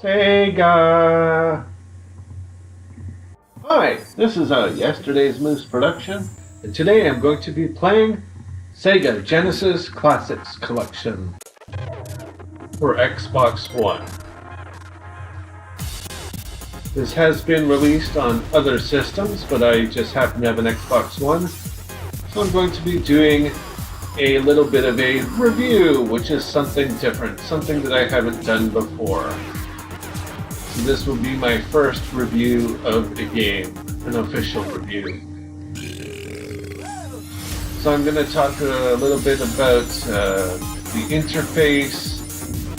Sega! Hi, this is a Yesterday's Moose production, and today I'm going to be playing Sega Genesis Classics Collection for Xbox One. This has been released on other systems, but I just happen to have an Xbox One, so I'm going to be doing a little bit of a review, which is something different, something that I haven't done before. So this will be my first review of a game, an official review. So I'm going to talk a little bit about the interface,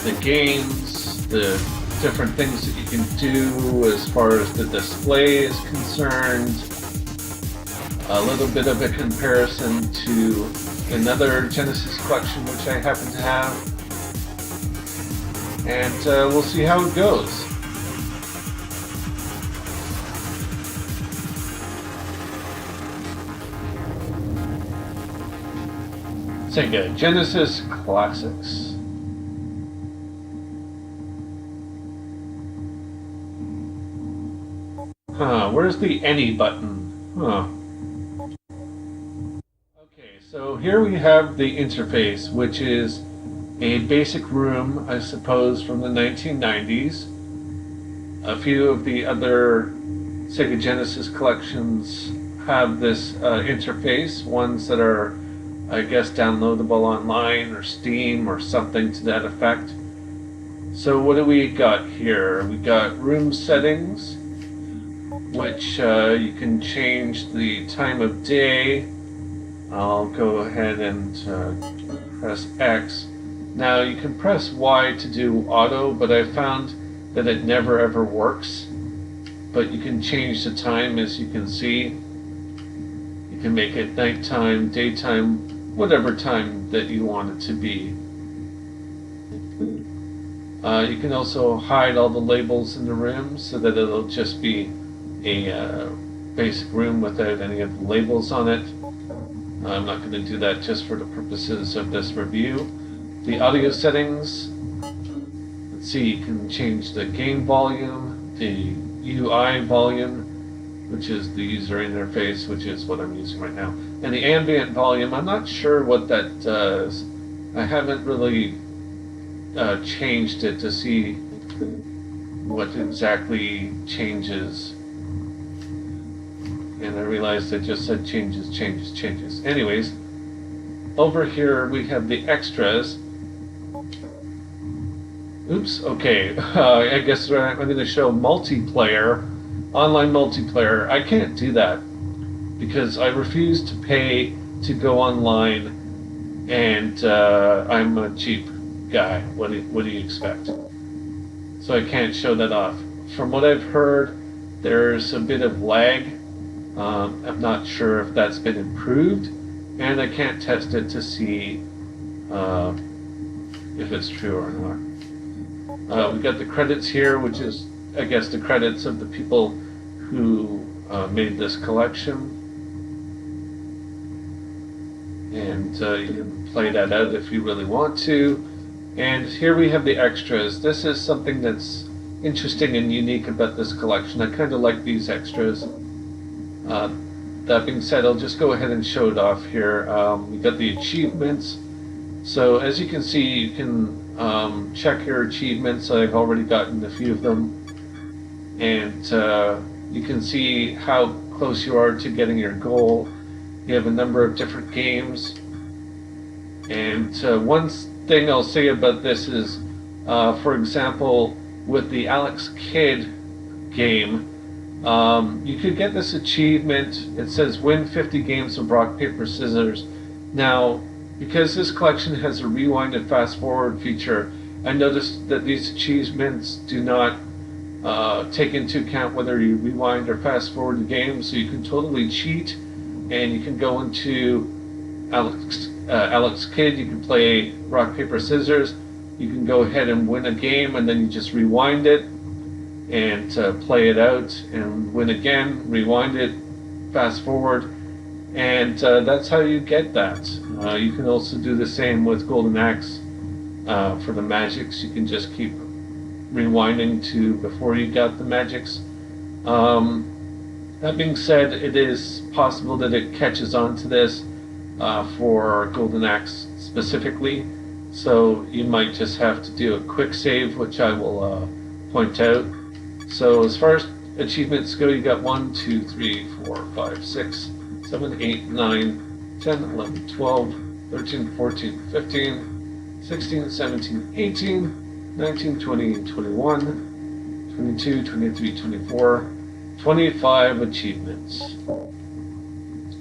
the games, the different things that you can do as far as the display is concerned, a little bit of a comparison to another Genesis collection which I happen to have, and we'll see how it goes. Sega Genesis Classics. Where's the any button? Okay, so here we have the interface, which is a basic room, I suppose, from the 1990s. A few of the other Sega Genesis collections have this interface, ones that are, I guess, downloadable online or Steam or something to that effect. So what do we got here? We got room settings, which you can change the time of day. I'll go ahead and press X. Now you can press Y to do auto, but I found that it never ever works. But you can change the time, as you can see. You can make it nighttime, daytime, whatever time that you want it to be. You can also hide all the labels in the room so that it'll just be a basic room without any of the labels on it. I'm not going to do that just for the purposes of this review. The audio settings, let's see, you can change the game volume, the UI volume, which is the user interface, which is what I'm using right now. And the ambient volume, I'm not sure what that does. I haven't really changed it to see what exactly changes. And I realized it just said changes. Anyways, over here we have the extras. Oops, okay. I guess I'm going to show multiplayer. Online multiplayer. I can't do that because I refuse to pay to go online, and I'm a cheap guy. What do you expect? So I can't show that off. From what I've heard, there's a bit of lag. I'm not sure if that's been improved, and I can't test it to see if it's true or not. We got the credits here, which is, I guess, the credits of the people who made this collection. And you can play that out if you really want to. And here we have the extras. This is something that's interesting and unique about this collection. I kind of like these extras. That being said, I'll just go ahead and show it off here. We got the achievements. So as you can see, you can check your achievements. I've already gotten a few of them. And you can see how close you are to getting your goal. You have a number of different games. And one thing I'll say about this is, for example, with the Alex Kidd game, you could get this achievement. It says win 50 games of rock, paper, scissors. Now, because this collection has a rewind and fast forward feature, I noticed that these achievements do not take into account whether you rewind or fast forward the game, so you can totally cheat, and you can go into Alex Kidd, you can play rock, paper, scissors, you can go ahead and win a game, and then you just rewind it and play it out and win again, rewind it, fast forward, and that's how you get that. You can also do the same with Golden Axe for the magics. You can just keep rewinding to before you got the magics. That being said, it is possible that it catches on to this for Golden Axe specifically, so you might just have to do a quick save, which I will point out. So as far as achievements go, you got 1, 2, 3, 4, 5, 6, 7, 8, 9, 10, 11, 12, 13, 14, 15, 16, 17, 18, 19, 20, 21, 22, 23, 24, 25 achievements.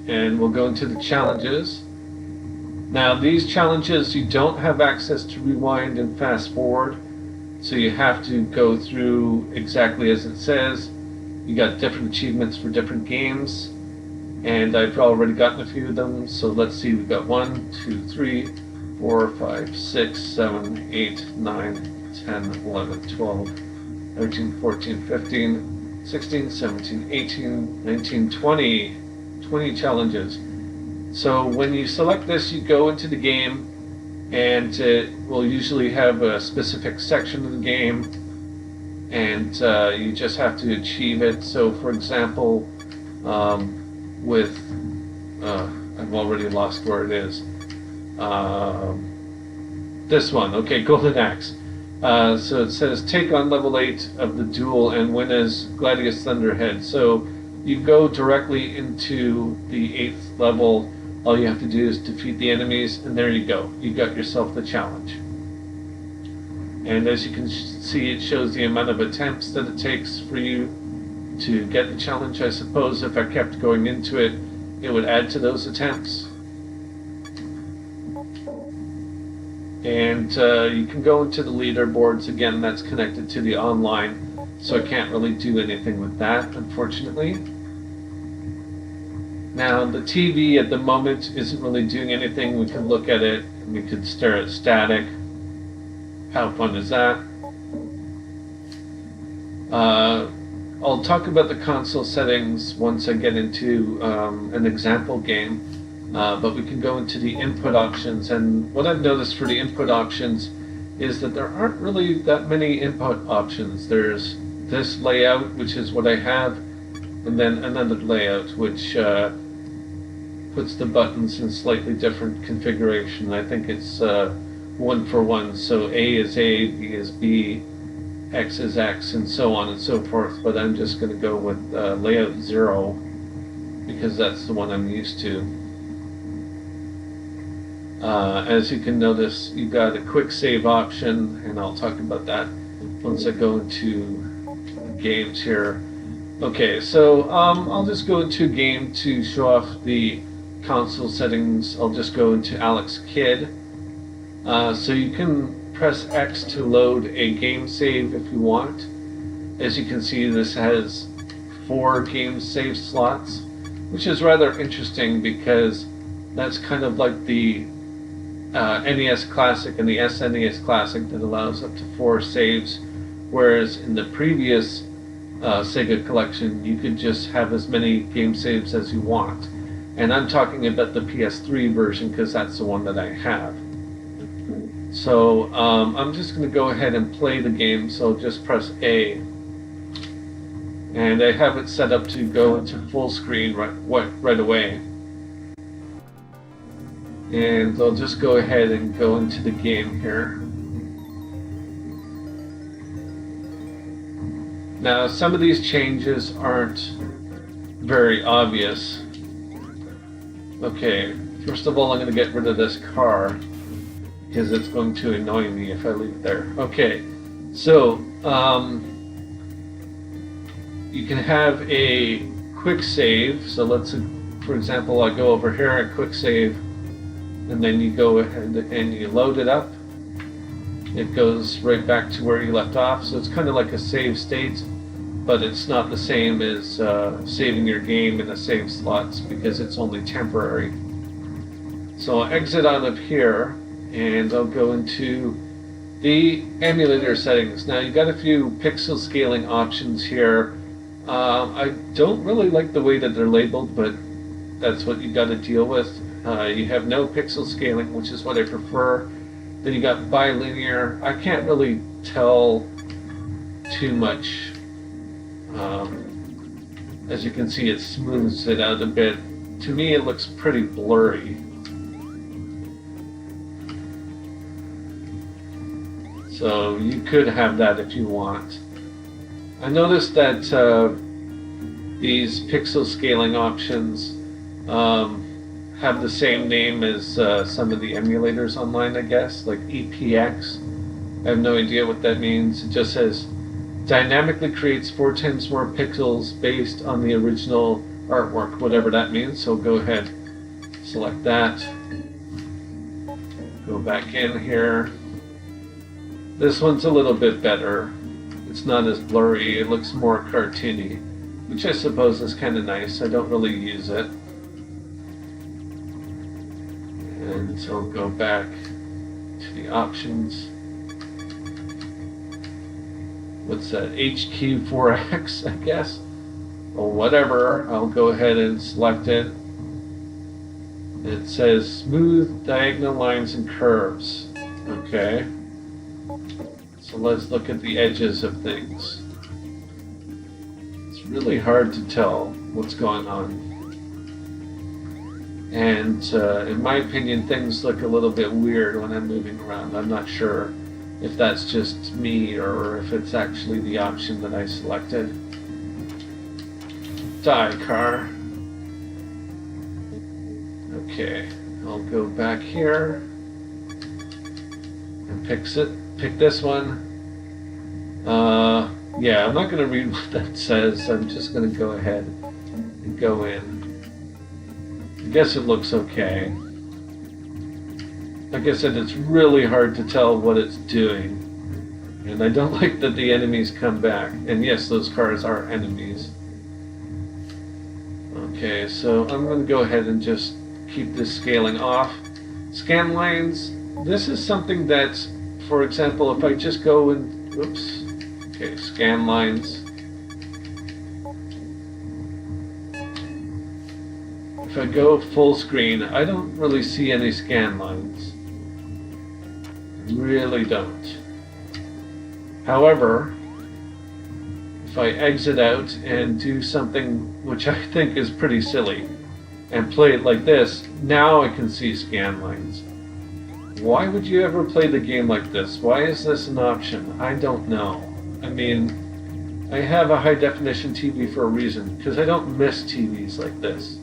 And we'll go into the challenges. Now these challenges, you don't have access to rewind and fast forward, so you have to go through exactly as it says. You got different achievements for different games, and I've already gotten a few of them. So let's see, we've got 1, 2, 3, 4, 5, 6, 7, 8, 9, 10, 11, 12, 13, 14, 15, 16, 17, 18, 19, 20 challenges. So when you select this, you go into the game, and it will usually have a specific section of the game, and you just have to achieve it. So for example, with I've already lost where it is. This one, okay, Golden Axe. So it says take on level 8 of the duel and win as Gladius Thunderhead. So you go directly into the 8th level. All you have to do is defeat the enemies, and there you go. You got yourself the challenge. And as you can see, it shows the amount of attempts that it takes for you to get the challenge. I suppose if I kept going into it, it would add to those attempts. And you can go into the leaderboards. Again, that's connected to the online, so I can't really do anything with that, unfortunately. Now, the TV at the moment isn't really doing anything. We can look at it, and we could stare at static. How fun is that? I'll talk about the console settings once I get into an example game, but we can go into the input options. And what I've noticed for the input options is that there aren't really that many input options. There's this layout, which is what I have, and then another layout, which puts the buttons in slightly different configuration. I think it's 1 for 1, so A is A, B is B, X is X, and so on and so forth, but I'm just going to go with layout 0 because that's the one I'm used to. As you can notice, you got a quick save option, and I'll talk about that once I go into games here. Okay, so I'll just go into a game to show off the console settings. I'll just go into Alex Kidd. So you can press X to load a game save if you want. As you can see, this has 4 game save slots, which is rather interesting because that's kind of like the NES Classic and the SNES Classic that allows up to 4 saves, whereas in the previous Sega collection you could just have as many game saves as you want. And I'm talking about the PS3 version because that's the one that I have. So I'm just going to go ahead and play the game, so just press A. And I have it set up to go into full screen right away. And I'll just go ahead and go into the game here. Now, some of these changes aren't very obvious. Okay, first of all, I'm going to get rid of this car because it's going to annoy me if I leave it there. Okay, so you can have a quick save. So let's, for example, I go over here and quick save, and then you go ahead and you load it up. It goes right back to where you left off. So it's kind of like a save state, but it's not the same as saving your game in the save slots because it's only temporary. So I'll exit out of here, and I'll go into the emulator settings. Now you've got a few pixel scaling options here. I don't really like the way that they're labeled, but that's what you got to deal with. You have no pixel scaling, which is what I prefer. Then you got bilinear. I can't really tell too much. As you can see, it smooths it out a bit. To me, it looks pretty blurry. So you could have that if you want. I noticed that these pixel scaling options have the same name as some of the emulators online, I guess, like EPX. I have no idea what that means. It just says dynamically creates 4 times more pixels based on the original artwork, whatever that means. So go ahead, select that. Go back in here. This one's a little bit better. It's not as blurry. It looks more cartoony, which I suppose is kind of nice. I don't really use it. And so go back to the options. What's that? HQ4X, I guess? Or whatever. I'll go ahead and select it. It says smooth diagonal lines and curves. Okay. So let's look at the edges of things. It's really hard to tell what's going on. And in my opinion, things look a little bit weird when I'm moving around. I'm not sure if that's just me or if it's actually the option that I selected. Die car. Okay, I'll go back here and pick this one. Yeah, I'm not going to read what that says. I'm just going to go ahead and go in. I guess it looks okay. Like I said, it's really hard to tell what it's doing. And I don't like that the enemies come back. And yes, those cars are enemies. Okay, so I'm going to go ahead and just keep this scaling off. Scan lines. This is something that, for example, if I just go and... Oops. Okay, scan lines. If I go full screen, I don't really see any scan lines. Really don't. However, if I exit out and do something which I think is pretty silly and play it like this, now I can see scan lines. Why would you ever play the game like this? Why is this an option? I don't know. I mean, I have a high definition TV for a reason, because I don't miss TVs like this.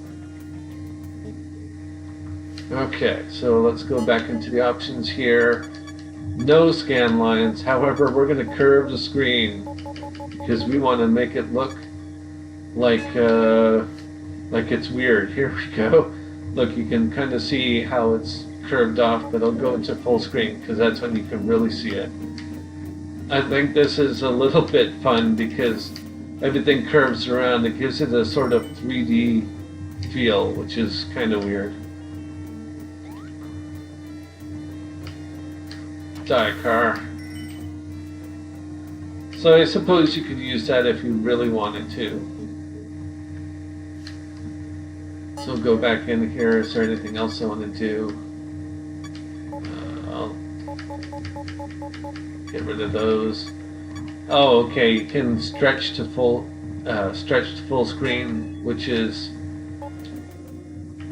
Okay, so let's go back into the options here. No scan lines. However, we're going to curve the screen because we want to make it look like it's weird. Here we go. Look, you can kind of see how it's curved off, but I'll go into full screen because that's when you can really see it. I think this is a little bit fun because everything curves around. It gives it a sort of 3D feel, which is kind of weird. Die car. So I suppose you could use that if you really wanted to. So go back in here. Is there anything else I want to do? I'll get rid of those. Oh, okay. You can stretch to full screen, which is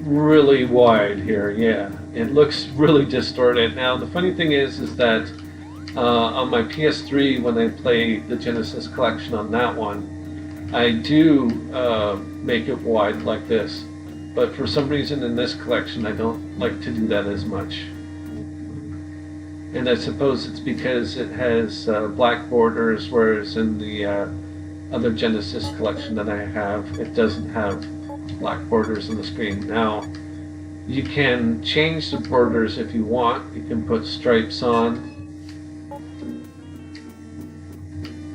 really wide here. Yeah, it looks really distorted. Now the funny thing is that on my PS3, when I play the Genesis collection on that one, I do make it wide like this, but for some reason in this collection I don't like to do that as much. And I suppose it's because it has black borders, whereas in the other Genesis collection that I have, it doesn't have black borders on the screen. Now, you can change the borders if you want. You can put stripes on.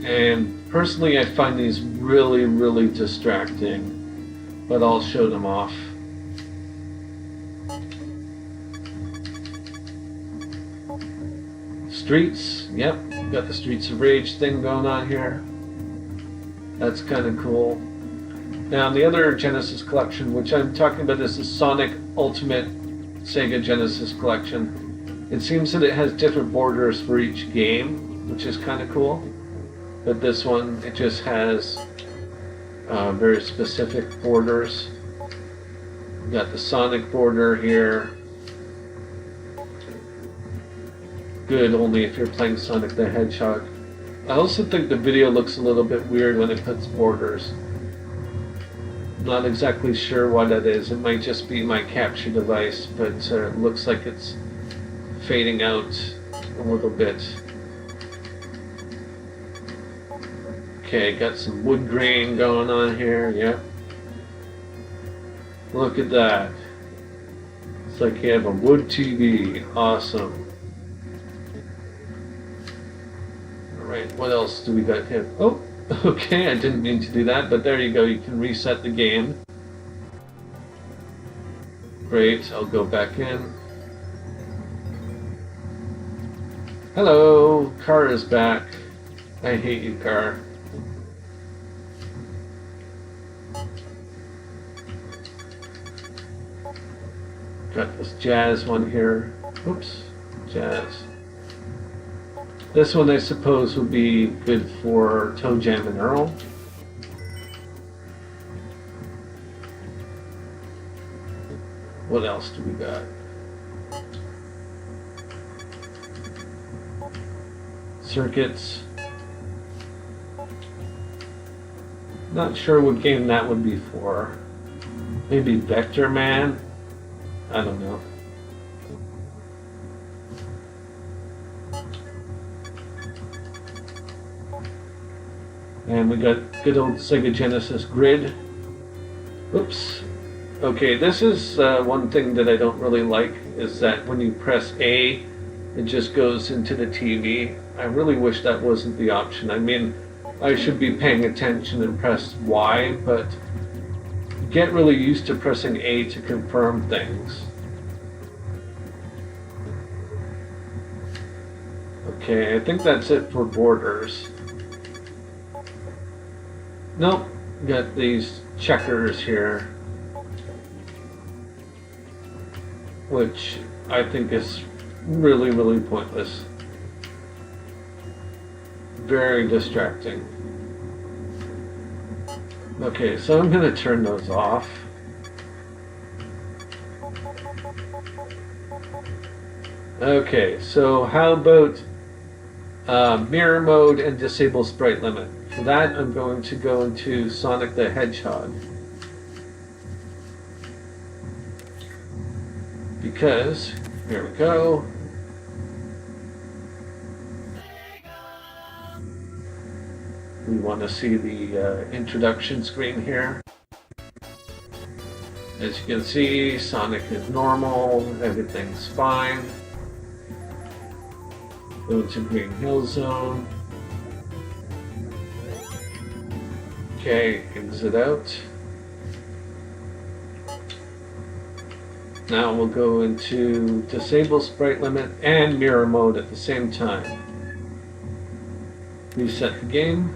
And personally, I find these really, really distracting, but I'll show them off. Streets, yep, got the Streets of Rage thing going on here. That's kind of cool. Now, the other Genesis collection, which I'm talking about, is the Sonic Ultimate Sega Genesis collection. It seems that it has different borders for each game, which is kind of cool. but this one, it just has very specific borders. We've got the Sonic border here. Good only if you're playing Sonic the Hedgehog. I also think the video looks a little bit weird when it puts borders. Not exactly sure what that is. It might just be my capture device, but it looks like it's fading out a little bit. Okay, got some wood grain going on here, yep. Look at that. It's like you have a wood TV. Awesome. Alright, what else do we got here? Oh, okay, I didn't mean to do that, but there you go. You can reset the game. Great, I'll go back in. Hello, car is back. I hate you, car. Got this jazz one here. Oops, jazz. This one I suppose would be good for Toe Jam and Earl. What else do we got? Circuits. Not sure what game that would be for. Maybe Vector Man? I don't know. And we got good old Sega Genesis Grid. Oops. Okay, this is one thing that I don't really like, is that when you press A, it just goes into the TV. I really wish that wasn't the option. I mean, I should be paying attention and press Y, but get really used to pressing A to confirm things. Okay, I think that's it for borders. Nope, got these checkers here, which I think is really, really pointless. Very distracting. Okay, so I'm going to turn those off. Okay, so how about mirror mode and disable sprite limit? For that, I'm going to go into Sonic the Hedgehog. Because, here we go. We want to see the introduction screen here. As you can see, Sonic is normal, everything's fine. Go to Green Hill Zone. Okay, exit out. Now we'll go into disable sprite limit and mirror mode at the same time. Reset the game.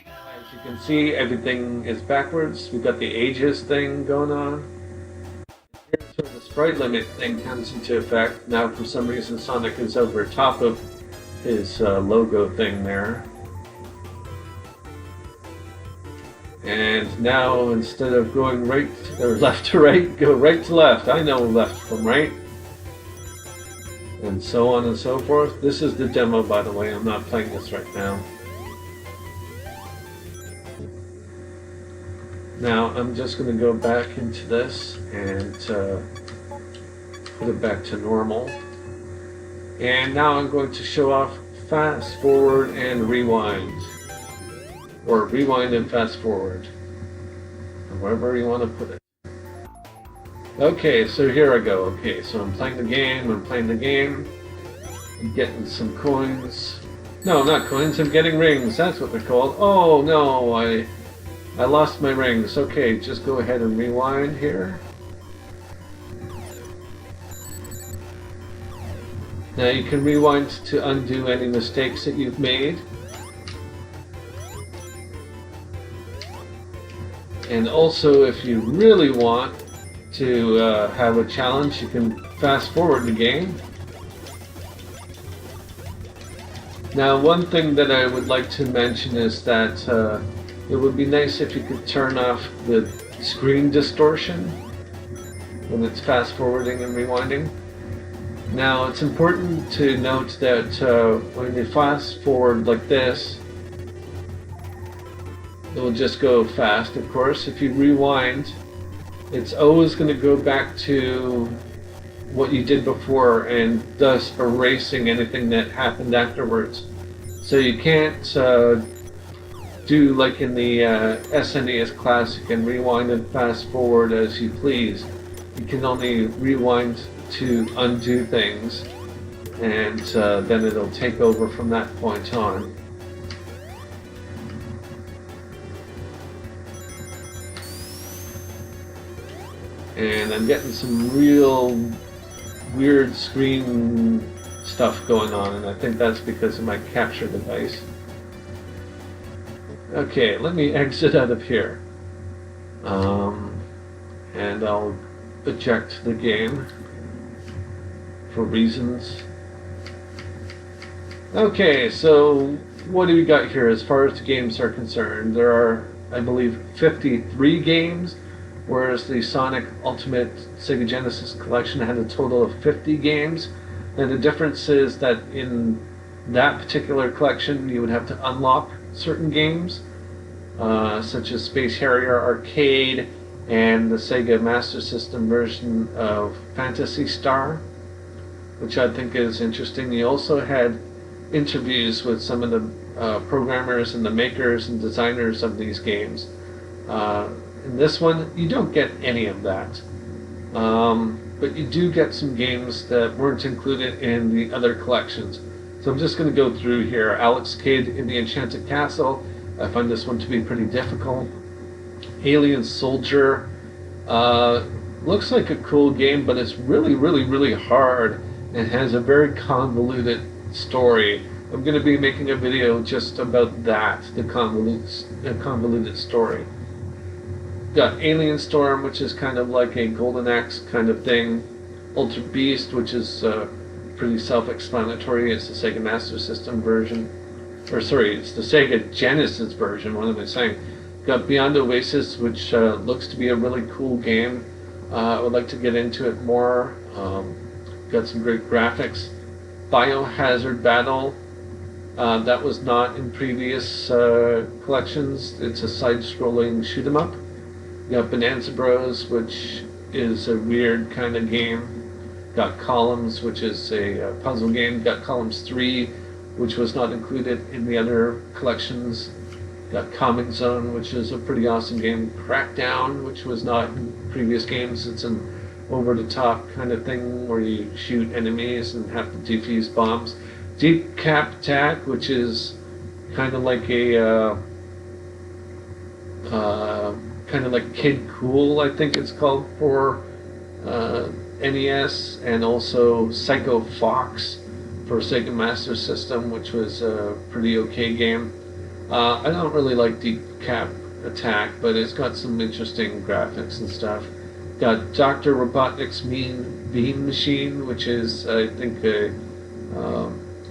As you can see, everything is backwards. We've got the ages thing going on. Here's where the sprite limit thing comes into effect. Now for some reason Sonic is over top of his logo thing there. And now instead of going right or left to right, go right to left. I know left from right. And so on and so forth. This is the demo, by the way. I'm not playing this right now. Now I'm just going to go back into this and put it back to normal. And now I'm going to show off fast forward and rewind. Or rewind and fast forward. Wherever you want to put it. Okay, so here I go. Okay, so I'm playing the game, I'm getting some coins. No, not coins, I'm getting rings, that's what they're called. Oh no, I lost my rings. Okay, just go ahead and rewind here. Now you can rewind to undo any mistakes that you've made. And also, if you really want to have a challenge, you can fast forward the game. Now, one thing that I would like to mention is that it would be nice if you could turn off the screen distortion when it's fast forwarding and rewinding. Now, it's important to note that when you fast forward like this, it will just go fast, of course. If you rewind, it's always going to go back to what you did before, and thus erasing anything that happened afterwards. So you can't do like in the SNES Classic and rewind and fast forward as you please. You can only rewind to undo things, and then it'll take over from that point on. And I'm getting some real weird screen stuff going on, and I think that's because of my capture device. Okay, let me exit out of here. And I'll eject the game for reasons. Okay, so what do we got here as far as the games are concerned? There are, I believe, 53 games, whereas the Sonic Ultimate Sega Genesis collection had a total of 50 games. And the difference is that in that particular collection you would have to unlock certain games, such as Space Harrier Arcade and the Sega Master System version of Phantasy Star, which I think is interesting. You also had interviews with some of the programmers and the makers and designers of these games. In this one, you don't get any of that. But you do get some games that weren't included in the other collections. So I'm just going to go through here. Alex Kidd in the Enchanted Castle. I find this one to be pretty difficult. Alien Soldier. Looks like a cool game, but it's really hard and has a very convoluted story. I'm going to be making a video just about that, the convoluted story. Got Alien Storm, which is kind of like a Golden Axe kind of thing. Ultra Beast, which is pretty self-explanatory. It's the Sega Master System version. Or sorry, it's the Sega Genesis version, what am I saying? Got Beyond Oasis, which looks to be a really cool game. I would like to get into it more. Got some great graphics. Biohazard Battle. That was not in previous collections. It's a side-scrolling shoot-'em-up. Got Bonanza Bros, which is a weird kind of game. Got Columns, which is a puzzle game. Got Columns 3, which was not included in the other collections. Got Comic Zone, which is a pretty awesome game. Crackdown, which was not in previous games. It's an over-the-top kind of thing where you shoot enemies and have to defuse bombs. Deep Cap Attack, which is kind of like a kind of like Kid Cool, I think it's called, for NES, and also Psycho Fox for Sega Master System, which was a pretty okay game. I don't really like Deep Cap Attack, but it's got some interesting graphics and stuff. Got Dr. Robotnik's Mean Bean Machine, which is, I think, a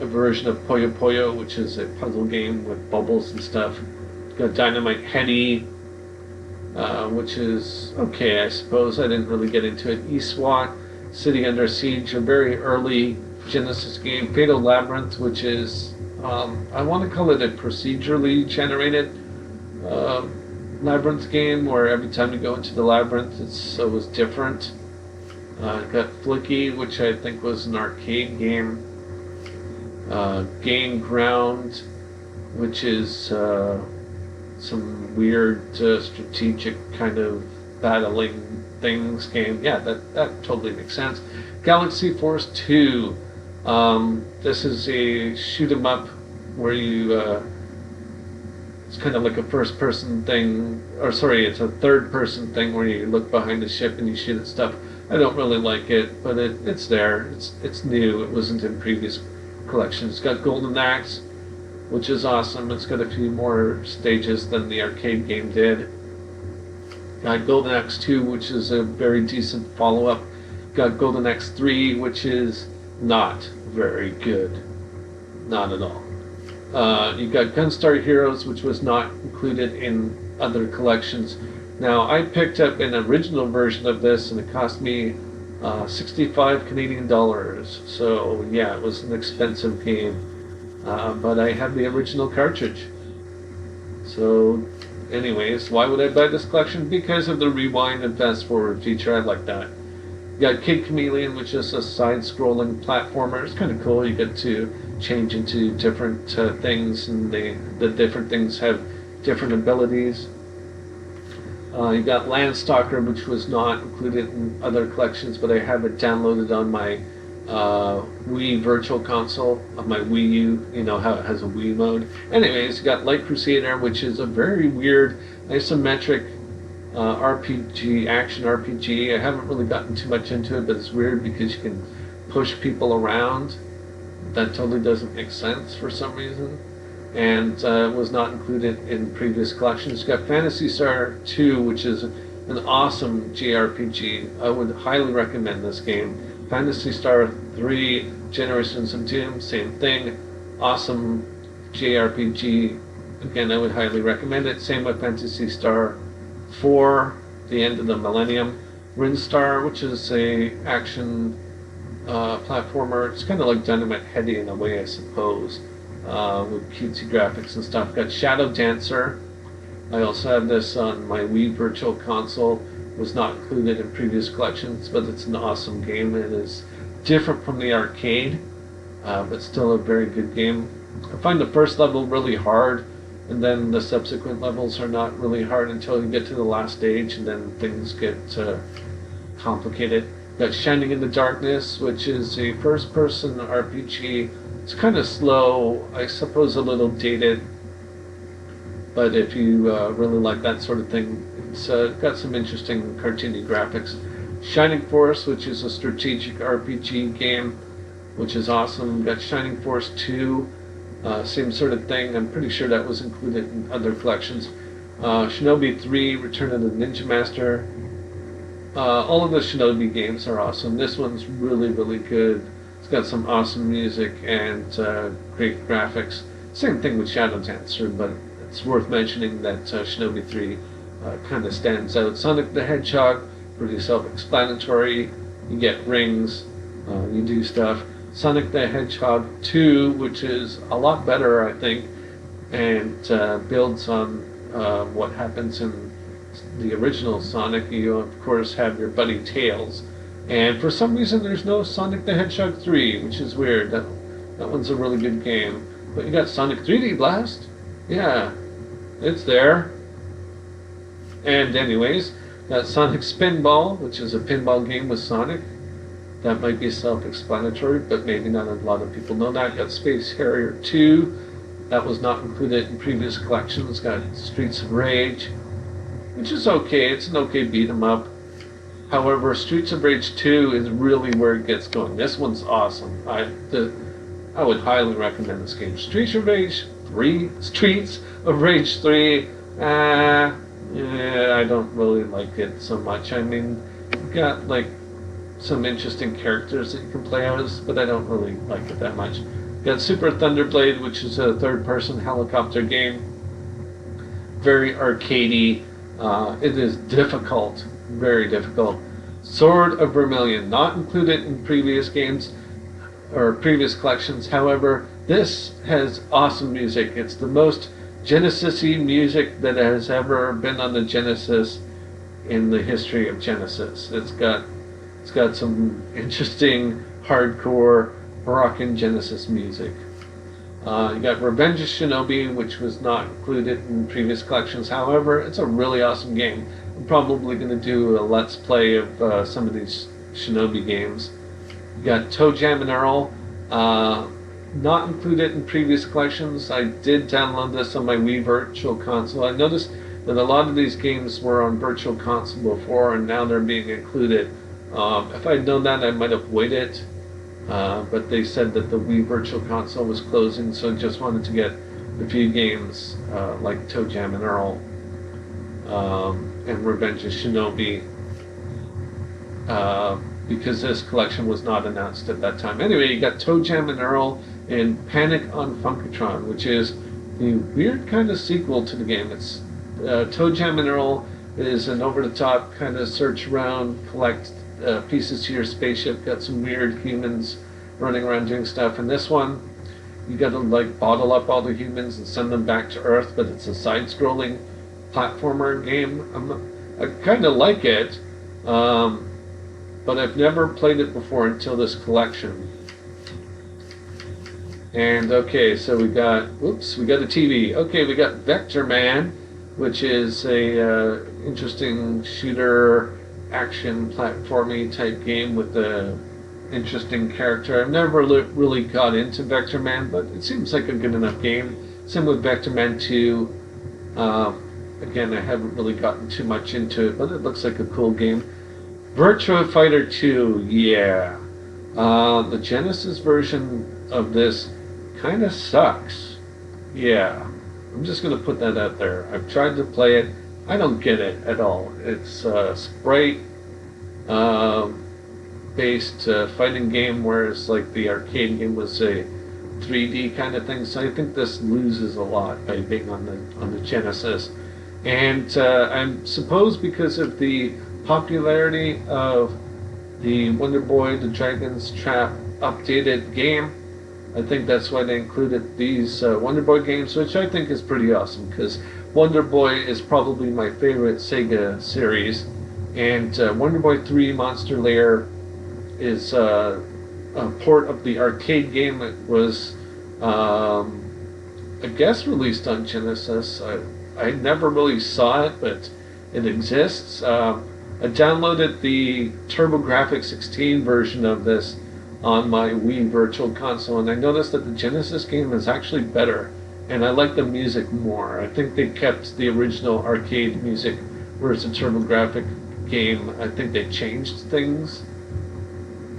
version of Puyo Puyo, which is a puzzle game with bubbles and stuff. Got Dynamite Heady, which is okay, I suppose. I didn't really get into it. eSWAT, City Under Siege, a very early Genesis game. Fatal Labyrinth, which is, I want to call it a procedurally generated labyrinth game, where every time you go into the labyrinth it's always different. Got Flicky, which I think was an arcade game. Game Ground, which is some weird strategic kind of battling things game. Yeah, that totally makes sense. Galaxy Force 2. This is a shoot 'em up where you it's kind of like a first person thing, or sorry, it's a third person thing where you look behind the ship and you shoot at stuff. I don't really like it, but it's there. It's new. It wasn't in previous collections. It's got Golden Axe, which is awesome. It's got a few more stages than the arcade game did. Got Golden Axe 2, which is a very decent follow-up. Got Golden Axe 3, which is not very good. Not at all. You got Gunstar Heroes, which was not included in other collections. Now, I picked up an original version of this, and it cost me 65 Canadian dollars. So, yeah, it was an expensive game. But I have the original cartridge. So, anyways, why would I buy this collection? Because of the rewind and fast forward feature. I like that. You got Maker Pavilion, which is a side-scrolling platformer. It's kind of cool. You get to change into different things, and the different things have different abilities. You got Landstalker, which was not included in other collections, but I have it downloaded on my Wii Virtual Console of my Wii U. You know how it has a Wii mode. Anyways, you got Light Crusader, which is a very weird isometric RPG, action RPG. I haven't really gotten too much into it, but it's weird because you can push people around. That totally doesn't make sense for some reason, and was not included in previous collections. You got Phantasy Star 2, which is an awesome JRPG. I would highly recommend this game. Phantasy Star 3, Generations of Doom, same thing. Awesome JRPG. Again, I would highly recommend it. Same with Phantasy Star 4, The End of the Millennium. Rinstar, which is a action platformer. It's kind of like Dynamite Heady in a way, I suppose, with cutesy graphics and stuff. Got Shadow Dancer. I also have this on my Wii Virtual Console. Was not included in previous collections, but it's an awesome game. It is different from the arcade, but still a very good game. I find the first level really hard, and then the subsequent levels are not really hard until you get to the last stage, and then things get complicated. Got Shining in the Darkness, which is a first-person RPG. It's kind of slow, I suppose a little dated, but if you really like that sort of thing, it's got some interesting cartoony graphics. Shining Force, which is a strategic RPG game, which is awesome. Got Shining Force 2, same sort of thing. I'm pretty sure that was included in other collections. Shinobi 3, Return of the Ninja Master. All of the Shinobi games are awesome. This one's really, really good. It's got some awesome music and great graphics. Same thing with Shadow Dancer, but it's worth mentioning that Shinobi 3 kind of stands out. Sonic the Hedgehog, pretty self-explanatory. You get rings, you do stuff. Sonic the Hedgehog 2, which is a lot better, I think, and builds on what happens in the original Sonic. You, of course, have your buddy Tails. And for some reason, there's no Sonic the Hedgehog 3, which is weird. That one's a really good game. But you got Sonic 3D Blast. Yeah, it's there. And anyways, got Sonic Spinball, which is a pinball game with Sonic. That might be self-explanatory, but maybe not a lot of people know that. Got Space Harrier 2. That was not included in previous collections. Got Streets of Rage, which is okay. It's an okay beat 'em up. However, Streets of Rage 2 is really where it gets going. This one's awesome. I would highly recommend this game. Streets of Rage 3, yeah, I don't really like it so much. I mean, you've got like some interesting characters that you can play as, but I don't really like it that much. You've got Super Thunderblade, which is a third-person helicopter game. Very arcadey. It is difficult, very difficult. Sword of Vermilion, not included in previous games or previous collections. However, this has awesome music. It's the most Genesis-y music that has ever been on the Genesis in the history of Genesis. It's got some interesting hardcore rockin' Genesis music. You got Revenge of Shinobi, which was not included in previous collections. However, it's a really awesome game. I'm probably going to do a let's play of some of these Shinobi games. You got Toe Jam and Earl. Not included in previous collections. I did download this on my Wii Virtual Console. I noticed that a lot of these games were on Virtual Console before, and now they're being included. If I'd known that, I might have waited. But they said that the Wii Virtual Console was closing, so I just wanted to get a few games like Toe Jam and Earl and Revenge of Shinobi. because this collection was not announced at that time. Anyway, you got Toe Jam and Earl in Panic on Funkatron, which is the weird kind of sequel to the game. It's Toe Jam and Earl is an over-the-top kind of search around, collect pieces to your spaceship. Got some weird humans running around doing stuff. And this one, you got to like bottle up all the humans and send them back to Earth, but it's a side-scrolling platformer game. I kind of like it. But I've never played it before until this collection. And okay, so we got a TV. Okay, we got Vector Man, which is a interesting shooter, action, platformy type game with a interesting character. I've never really got into Vector Man, but it seems like a good enough game. Same with Vector Man 2. Again, I haven't really gotten too much into it, but it looks like a cool game. Virtua Fighter 2, yeah. The Genesis version of this kind of sucks. Yeah. I'm just going to put that out there. I've tried to play it. I don't get it at all. It's a sprite based fighting game, whereas like the arcade game was a 3D kind of thing. So I think this loses a lot by being on the Genesis. And I suppose because of the popularity of the Wonder Boy the Dragon's Trap updated game, I think that's why they included these Wonder Boy games, which I think is pretty awesome, because Wonder Boy is probably my favorite Sega series, and Wonder Boy 3 Monster Lair is a port of the arcade game. It was, I guess, released on Genesis. I never really saw it, but it exists. I downloaded the TurboGrafx-16 version of this on my Wii Virtual Console, and I noticed that the Genesis game is actually better, and I like the music more. I think they kept the original arcade music, whereas the TurboGrafx game, I think they changed things.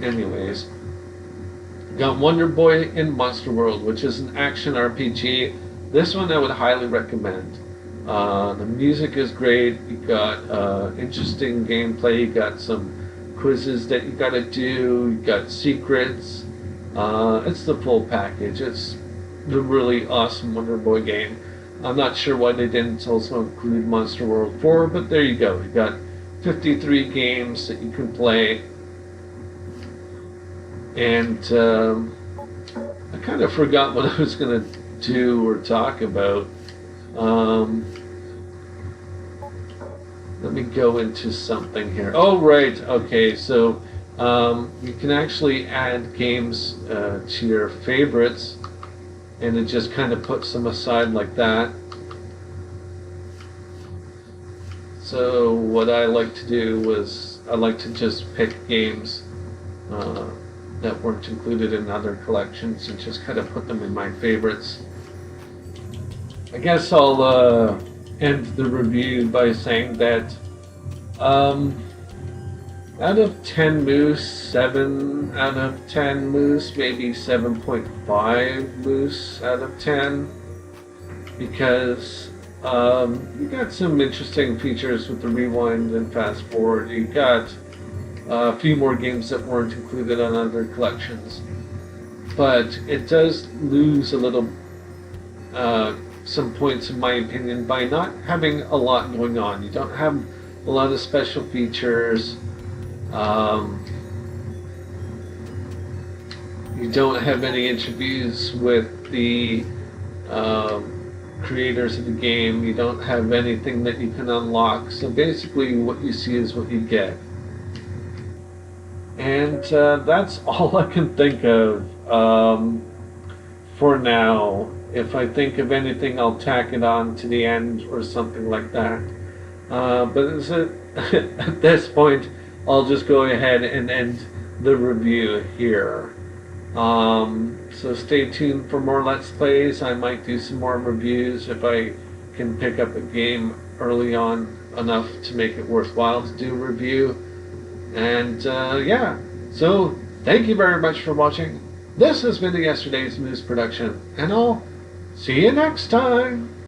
Anyways, got Wonder Boy in Monster World, which is an action RPG. This one I would highly recommend. The music is great. You got interesting gameplay. You got some quizzes that you got to do. You got secrets. It's the full package. It's the really awesome Wonder Boy game. I'm not sure why they didn't also include Monster World 4, but there you go. You got 53 games that you can play. And I kind of forgot what I was going to do or talk about. Let me go into something here. Oh, right. Okay, so you can actually add games to your favorites, and it just kind of puts them aside like that. So what I like to do was I like to just pick games that weren't included in other collections and just kind of put them in my favorites. I guess I'll end the review by saying that out of 10 moose, 7 out of 10 moose, maybe 7.5 moose out of 10, because you got some interesting features with the rewind and fast forward. You got a few more games that weren't included on other collections, but it does lose a little some points in my opinion by not having a lot going on. You don't have a lot of special features. You don't have any interviews with the creators of the game. You don't have anything that you can unlock. So basically what you see is what you get. And that's all I can think of for now. If I think of anything, I'll tack it on to the end or something like that. But at this point, I'll just go ahead and end the review here. So stay tuned for more Let's Plays. I might do some more reviews if I can pick up a game early on enough to make it worthwhile to do a review. And yeah, so thank you very much for watching. This has been the Yesterday's Moose production, and I'll see you next time.